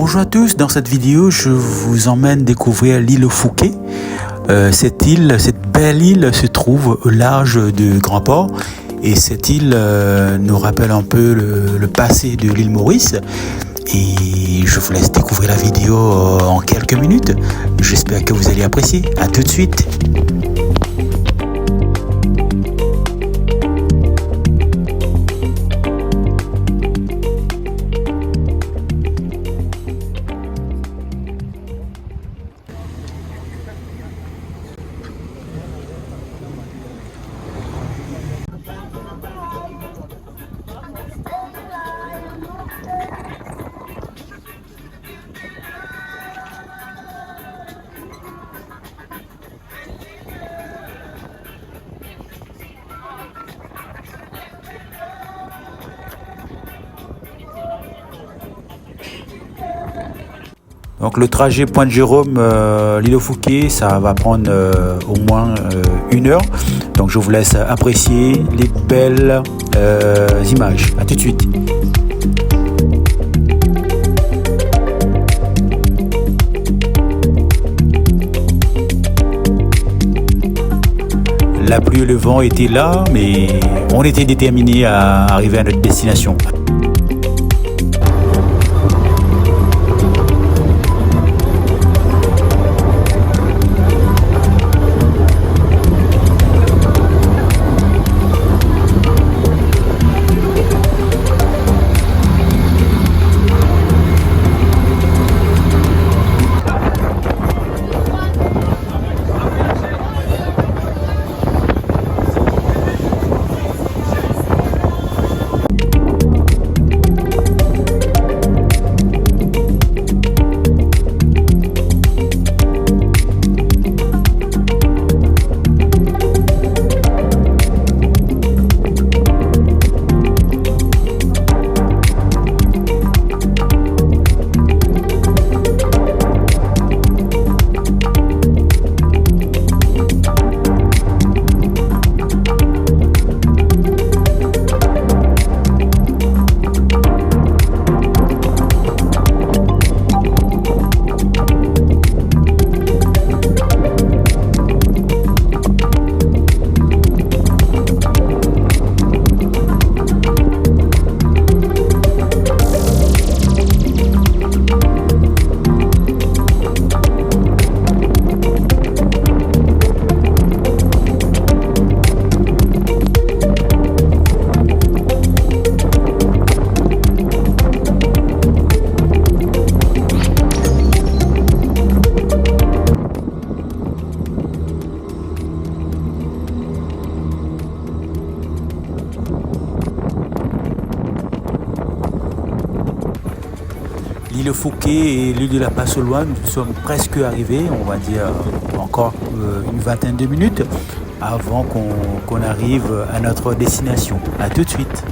Bonjour à tous, dans cette vidéo je vous emmène découvrir l'île Fouquet. Cette belle île se trouve au large de Grand Port et cette île nous rappelle un peu le passé de l'île Maurice. Et je vous laisse découvrir la vidéo en quelques minutes. J'espère que vous allez apprécier. A tout de suite. Donc le trajet Pointe-Jérôme, l'île Fouquet, ça va prendre au moins 1 heure. Donc je vous laisse apprécier les belles images. A tout de suite. La pluie et le vent étaient là, mais on était déterminés à arriver à notre destination. L'île Fouquet et l'île de la Passe-au-Loin, nous sommes presque arrivés, on va dire encore une vingtaine de minutes avant qu'on arrive à notre destination. A tout de suite.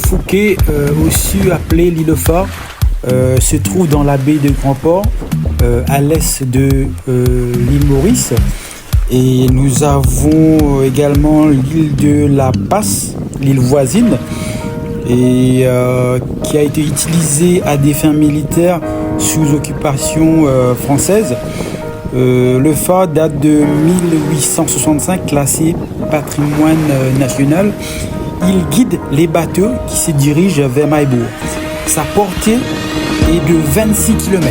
Fouquet, aussi appelé l'île phare, se trouve dans la baie de Grand-Port, à l'est de l'île Maurice. Et nous avons également l'île de la Passe, l'île voisine, et qui a été utilisée à des fins militaires sous occupation française. Le phare date de 1865, classé patrimoine national. Il guide les bateaux qui se dirigent vers Maillebourg. Sa portée est de 26 km.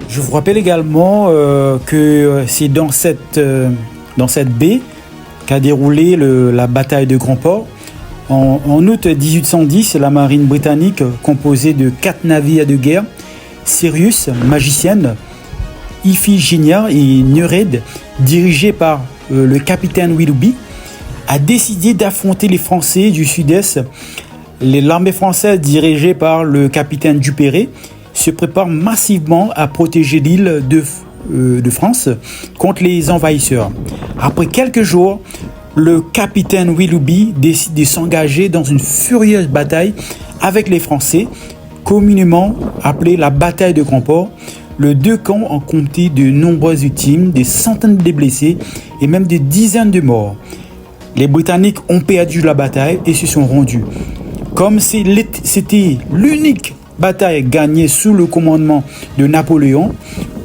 Je vous rappelle également que c'est dans cette baie qu'a déroulé la bataille de Grand-Port. En août 1810, la marine britannique, composée de 4 navires de guerre, Sirius, Magicienne, Iphigénia et Nereid, dirigés par le capitaine Willoughby, a décidé d'affronter les Français du Sud-Est. L'armée française, dirigée par le capitaine Duperré, se prépare massivement à protéger l'île de France contre les envahisseurs. Après quelques jours, le capitaine Willoughby décide de s'engager dans une furieuse bataille avec les Français, communément appelée la bataille de Grand-Port. Les deux camps ont compté de nombreuses victimes, des centaines de blessés et même des dizaines de morts. Les Britanniques ont perdu la bataille et se sont rendus. Comme c'était l'unique bataille gagnée sous le commandement de Napoléon,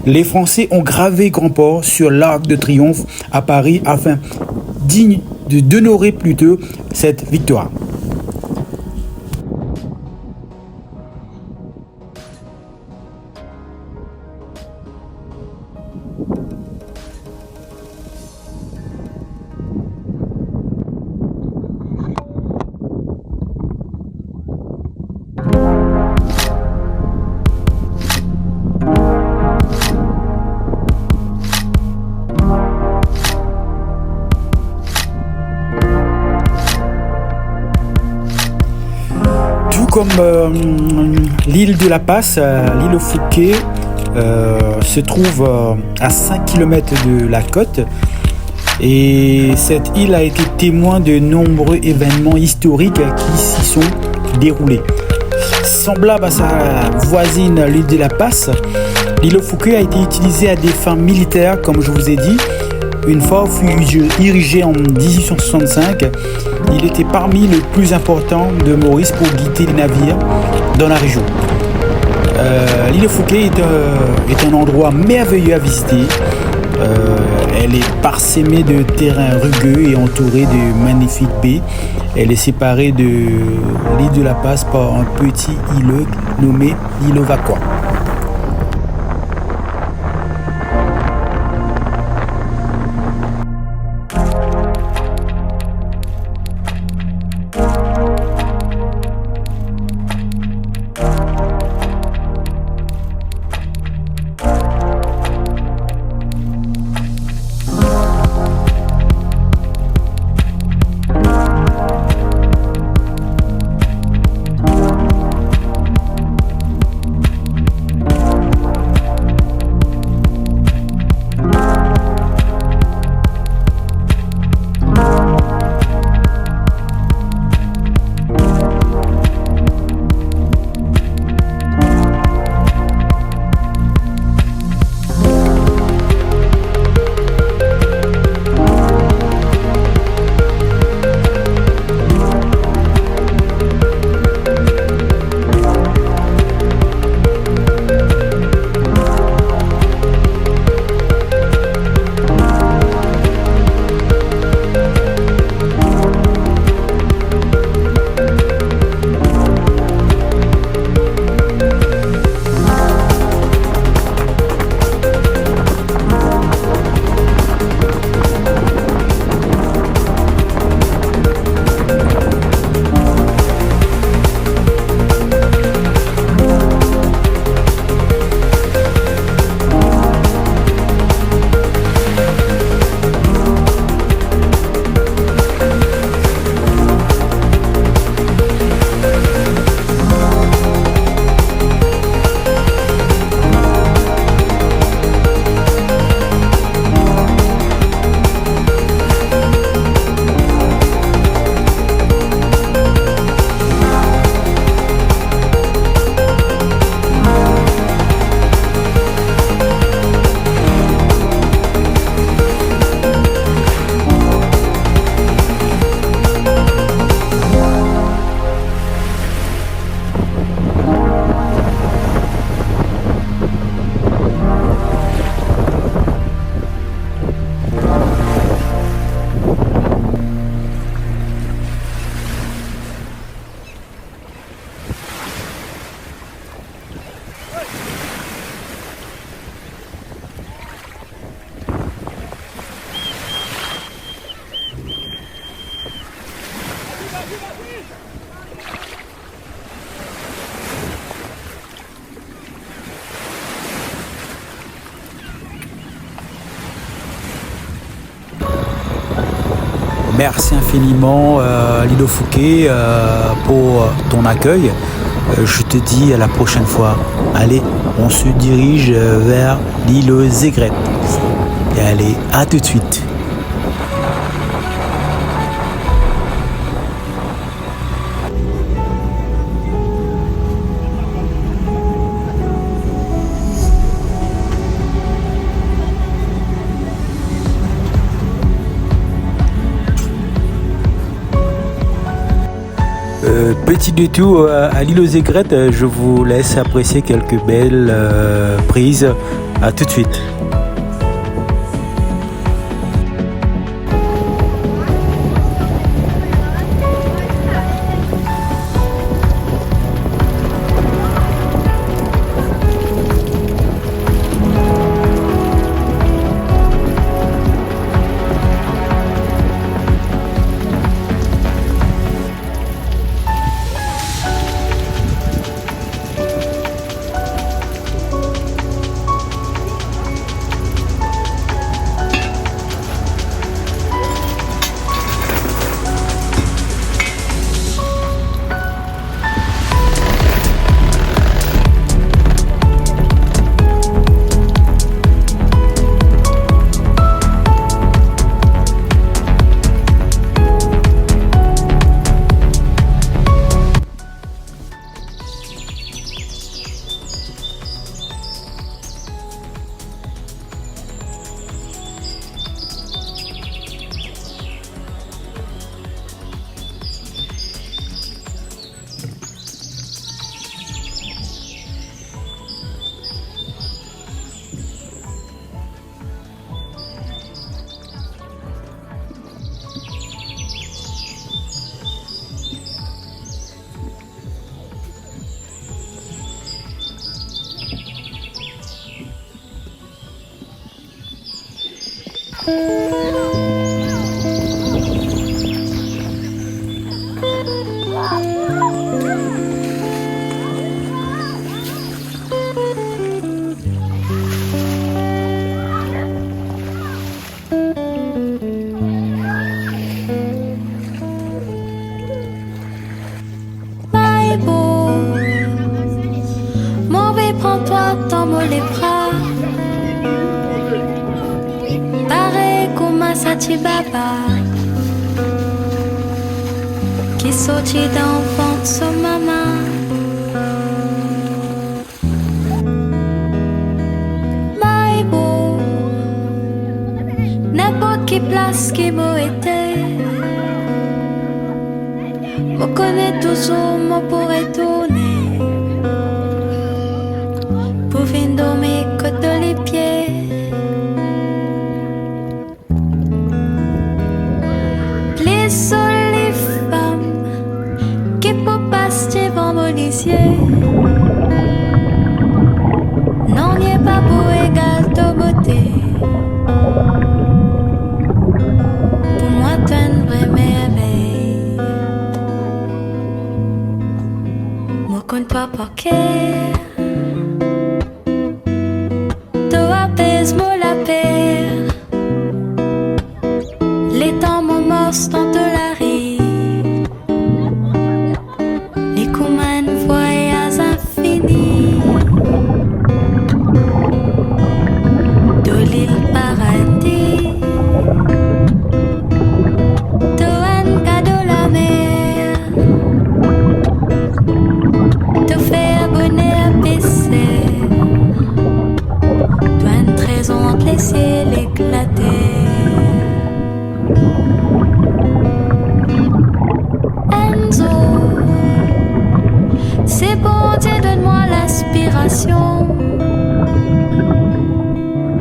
les Français ont gravé Grand-Port sur l'Arc de Triomphe à Paris afin d'honorer plutôt cette victoire. Comme l'île de la Passe, l'île Fouquet se trouve à 5 km de la côte, et cette île a été témoin de nombreux événements historiques qui s'y sont déroulés. Semblable à sa voisine l'île de la Passe, l'île Fouquet a été utilisée à des fins militaires, comme je vous ai dit. Une fois fut érigé en 1865. Il était parmi les plus importants de Maurice pour guider les navires dans la région. L'île Fouquet est un endroit merveilleux à visiter. Elle est parsemée de terrains rugueux et entourée de magnifiques baies. Elle est séparée de l'île de la Passe par un petit îlot nommé l'îlot Vacquois. Merci infiniment Lilo Fouquet pour ton accueil. Je te dis à la prochaine fois. Allez, on se dirige vers l'île Zegret. Et allez, à tout de suite. Petit détour à l'île aux Aigrettes, je vous laisse apprécier quelques belles prises. À tout de suite. Prends-toi dans mon les bras. Pareil comme un Satibaba qui sortit d'enfant de son maman. Maïbo, n'importe qui place qui m'a été, me connaît toujours, me pourrait tourner. Dans mes côtes de les pieds, les sols, les femmes qui peuvent passer devant mon lycée. Non, n'y est pas beau égal de beauté. Pour moi, t'es une vraie merveille. Moi, compte pas par quel. Apaise-moi la paix. Les temps m'emmorcent dans de la rive. Les communs voyages infinis de l'île paradis, de Anka de la mer, de faire bonnet à baisser. Ont laissé l'éclater. Enzo, c'est bon, Dieu, donne-moi l'aspiration.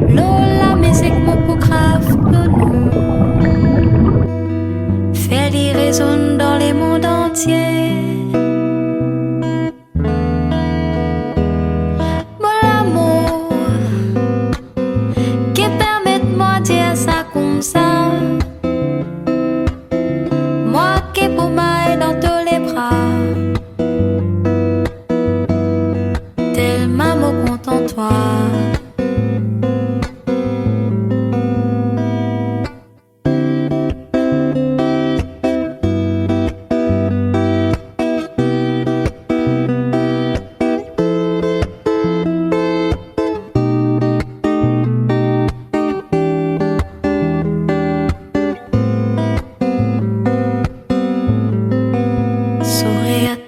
L'eau, la musique, mon pour grave, le nom. Faire des raisons dans les mondes entiers. Ça, moi qui pour moi dans tout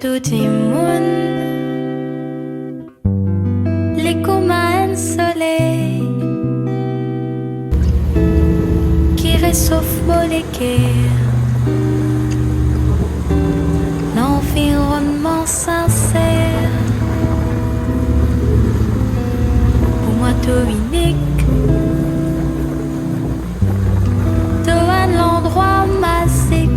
tout le monde. Les communs soleil qui réchauffe les cœurs. L'environnement sincère. Pour moi, tout unique. L'endroit magique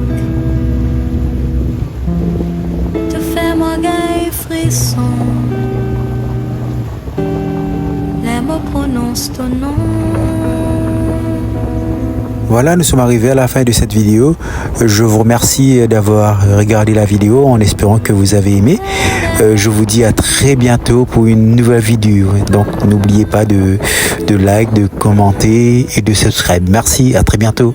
te fait moi gagner frisson. Les mots prononcent ton nom. Voilà, nous sommes arrivés à la fin de cette vidéo. Je vous remercie d'avoir regardé la vidéo en espérant que vous avez aimé. Je vous dis à très bientôt pour une nouvelle vidéo. Donc n'oubliez pas de like, de commenter et de subscribe. Merci, à très bientôt.